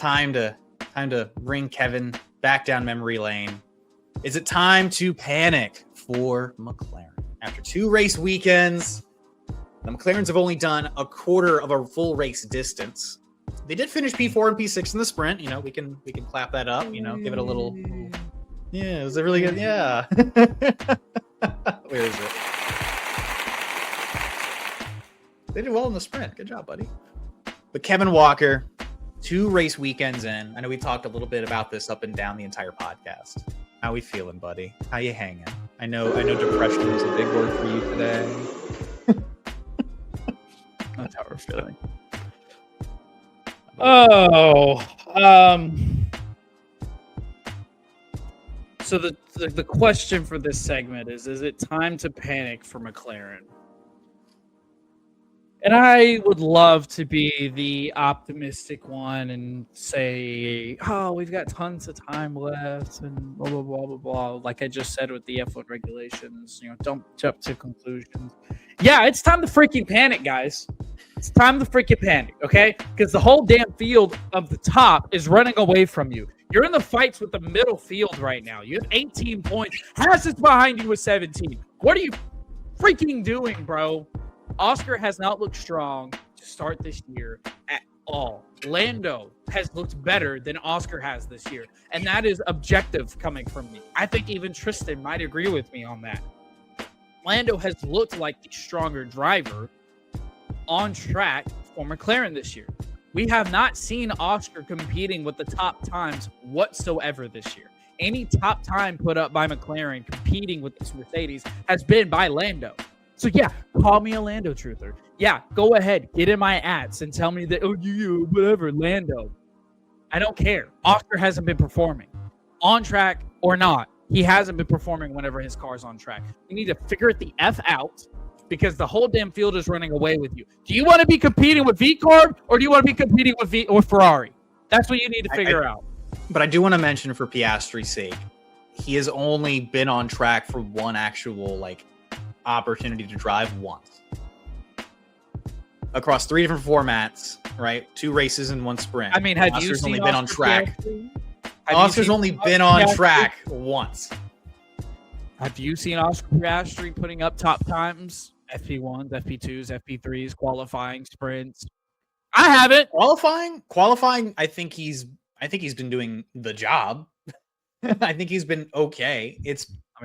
time to bring Kevin back down memory lane. Is it time to panic for McLaren? After 2 race weekends, the McLarens have only done a quarter of a full race distance. They did finish P4 and P6 in the sprint. You know, we can clap that up. You know, give it a little. Yeah, was it really good? Yeah. Where is it? They did well in the sprint. Good job, buddy. But Kevin Walker, 2 race weekends in. I know we talked a little bit about this up and down the entire podcast. How we feeling, buddy? How you hanging? I know depression was a big word for you today. That's how we're feeling. So the question for this segment is it time to panic for McLaren? And I would love to be the optimistic one and say, oh, we've got tons of time left and blah, blah, blah, blah, blah. Like I just said with the F1 regulations, you know, don't jump to conclusions. Yeah, it's time to freaking panic, guys. It's time to freaking panic, okay? Because the whole damn field of the top is running away from you. You're in the fights with the middle field right now. You have 18 points. Haas is behind you with 17. What are you freaking doing, bro? Oscar has not looked strong to start this year at all. Lando has looked better than Oscar has this year, and that is objective coming from me. I think even Tristan might agree with me on that. Lando has looked like the stronger driver on track for McLaren this year. We have not seen Oscar competing with the top times whatsoever this year. Any top time put up by McLaren competing with this Mercedes has been by Lando. So yeah, call me a Lando truther. Yeah, go ahead, get in my ads and tell me that, oh, you, whatever, Lando. I don't care. Oscar hasn't been performing. On track or not, he hasn't been performing whenever his car's on track. You need to figure it the F out because the whole damn field is running away with you. Do you want to be competing with VCARB or do you want to be competing with Ferrari? That's what you need to figure out. But I do want to mention for Piastri's sake, he has only been on track for one actual, opportunity to drive once across 3 different formats, right? 2 races and 1 sprint. I mean, have you seen only been on track? Oscar's only been on track once. Have you seen Oscar Piastri putting up top times? FP1s, FP2s, FP3s, qualifying sprints. I haven't. Qualifying. I think he's been doing the job. I think he's been okay.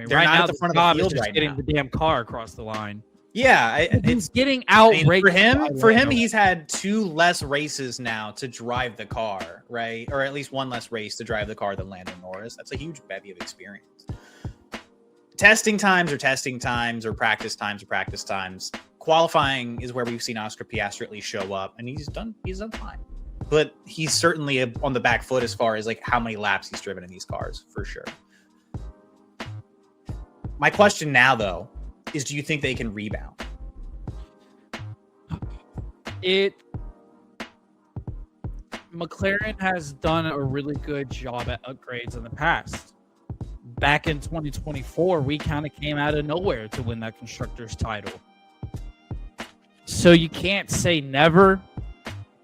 They're right not now at the front of the field right getting now. the damn car across the line. Yeah, it's getting outrageous. For him, he's had 2 less races now to drive the car, right? Or at least 1 less race to drive the car than Lando Norris. That's a huge bevy of experience. Testing times are testing times, or practice times are practice times. Qualifying is where we've seen Oscar Piastri at least show up, and he's done fine. But he's certainly on the back foot as far as how many laps he's driven in these cars, for sure. My question now, though, is do you think they can rebound? McLaren has done a really good job at upgrades in the past. Back in 2024, we kind of came out of nowhere to win that constructor's title. So you can't say never,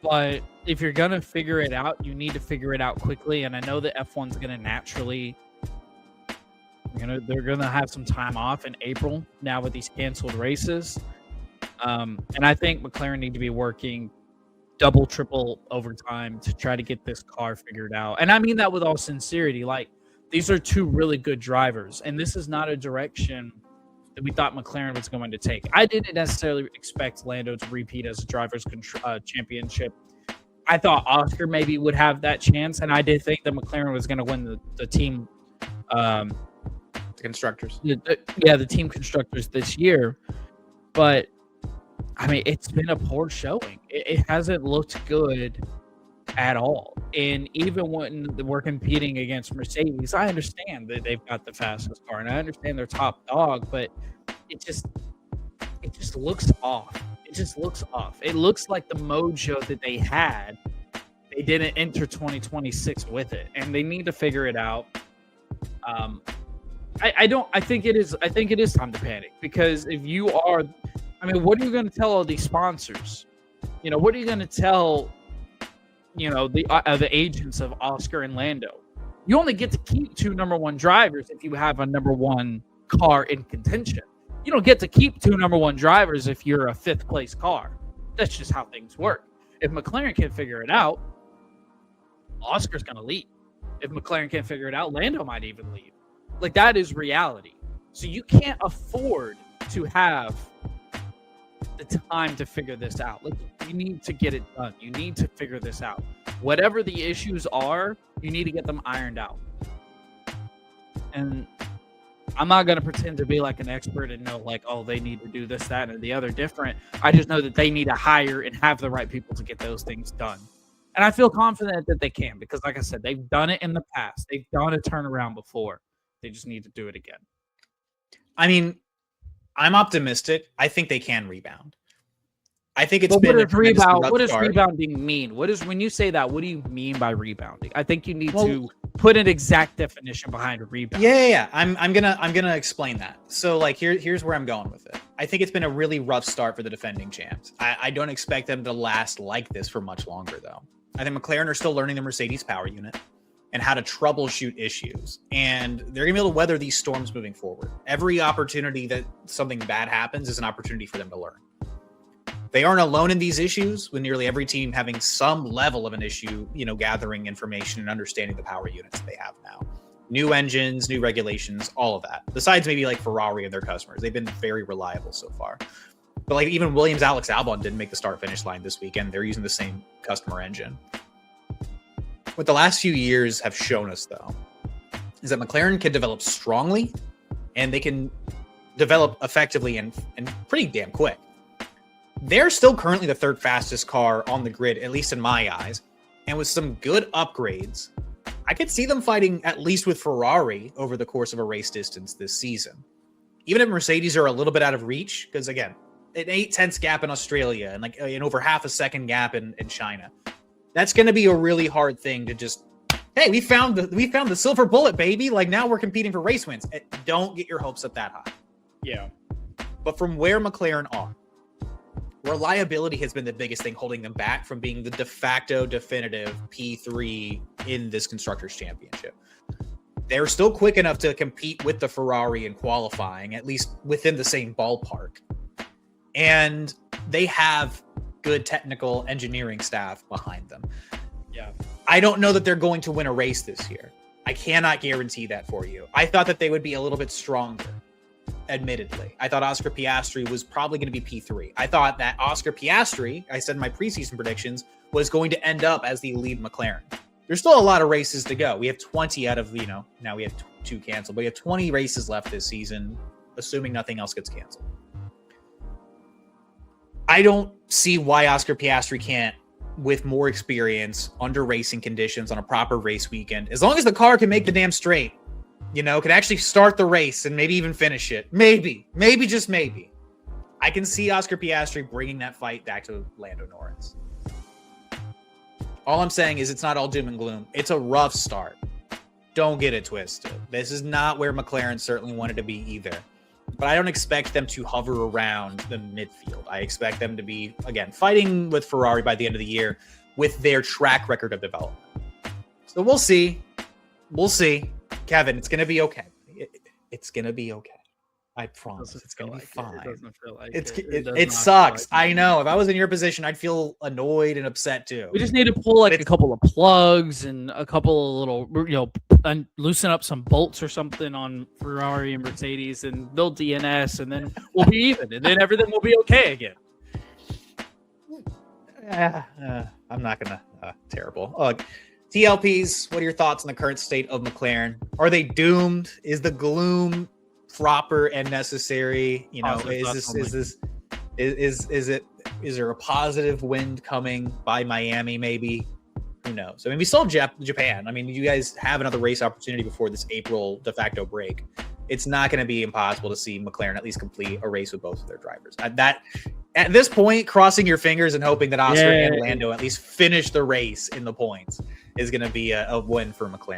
but if you're going to figure it out, you need to figure it out quickly. And I know that F1's going to naturally, they're going to have some time off in April now with these canceled races. And I think McLaren need to be working double, triple overtime to try to get this car figured out. And I mean that with all sincerity. These are 2 really good drivers, and this is not a direction that we thought McLaren was going to take. I didn't necessarily expect Lando to repeat as a driver's championship. I thought Oscar maybe would have that chance, and I did think that McLaren was going to win the team. The constructors. The team constructors this year. But, I mean, it's been a poor showing. It hasn't looked good at all. And even when we're competing against Mercedes, I understand that they've got the fastest car, and I understand they're top dog, but it just looks off. It just looks off. It looks like the mojo that they had, they didn't enter 2026 with it, and they need to figure it out. I think it is time to panic, because if you are, what are you going to tell all these sponsors? What are you going to tell the agents of Oscar and Lando. You only get to keep 2 number 1 drivers if you have a number 1 car in contention. You don't get to keep 2 number 1 drivers if you're a 5th place car. That's just how things work. If McLaren can't figure it out, Oscar's going to leave. If McLaren can't figure it out, Lando might even leave. Like, that is reality. So you can't afford to have the time to figure this out. Like, you need to get it done. You need to figure this out. Whatever the issues are, you need to get them ironed out. And I'm not going to pretend to be like an expert and know like, oh, they need to do this, that, and the other different. I just know that they need to hire and have the right people to get those things done. And I feel confident that they can because, like I said, they've done it in the past. They've done a turnaround before. They just need to do it again. I mean, I'm optimistic. I think they can rebound. I think it's been what does rebounding mean? When you say that, what do you mean by rebounding? I think you need to put an exact definition behind a rebound. Yeah. I'm gonna explain that. So like here's where I'm going with it. I think it's been a really rough start for the defending champs. I don't expect them to last like this for much longer though. I think McLaren are still learning the Mercedes power unit and how to troubleshoot issues. And they're gonna be able to weather these storms moving forward. Every opportunity that something bad happens is an opportunity for them to learn. They aren't alone in these issues, with nearly every team having some level of an issue, gathering information and understanding the power units they have now. New engines, new regulations, all of that. Besides maybe like Ferrari and their customers. They've been very reliable so far. But like even Williams' Alex Albon didn't make the start-finish line this weekend. They're using the same customer engine. What the last few years have shown us, though, is that McLaren can develop strongly and they can develop effectively and pretty damn quick. They're still currently the 3rd fastest car on the grid, at least in my eyes. And with some good upgrades, I could see them fighting at least with Ferrari over the course of a race distance this season. Even if Mercedes are a little bit out of reach, because again, an 8/10 gap in Australia and like an over half a second gap in China. That's going to be a really hard thing to just, hey, we found the silver bullet, baby. Like now we're competing for race wins. Don't get your hopes up that high. Yeah. But from where McLaren are, reliability has been the biggest thing holding them back from being the de facto definitive P3 in this Constructors' Championship. They're still quick enough to compete with the Ferrari in qualifying, at least within the same ballpark. And they have good technical engineering staff behind them. Yeah. I don't know that they're going to win a race this year. I cannot guarantee that for you. I thought that they would be a little bit stronger. Admittedly, I thought Oscar Piastri was probably going to be P3. I thought that Oscar Piastri, I said in my preseason predictions, was going to end up as the lead McLaren. There's still a lot of races to go. We have 20 out of, now we have 2 canceled, but we have 20 races left this season, assuming nothing else gets canceled. I don't see why Oscar Piastri can't, with more experience, under racing conditions on a proper race weekend, as long as the car can make the damn straight, can actually start the race and maybe even finish it. Maybe, just maybe. I can see Oscar Piastri bringing that fight back to Lando Norris. All I'm saying is it's not all doom and gloom. It's a rough start. Don't get it twisted. This is not where McLaren certainly wanted to be either. But I don't expect them to hover around the midfield. I expect them to be, again, fighting with Ferrari by the end of the year with their track record of development. So we'll see. Kevin, it's going to be okay. It's going to be okay. I promise. It's going to be fine. It doesn't feel like it sucks. I know. If I was in your position, I'd feel annoyed and upset too. We just need to pull a couple of plugs and a couple of little, and loosen up some bolts or something on Ferrari and Mercedes and build DNS, and then we'll be even, and then everything will be okay again. I'm not going to. Terrible. TLPs, what are your thoughts on the current state of McLaren? Are they doomed? Is the gloom proper and necessary? Is there a positive wind coming by Miami? Maybe. Who knows? I mean, we still have Japan. I mean, you guys have another race opportunity before this April de facto break. It's not going to be impossible to see McLaren at least complete a race with both of their drivers. At this point, crossing your fingers and hoping that Oscar and Lando at least finish the race in the points is going to be a win for McLaren.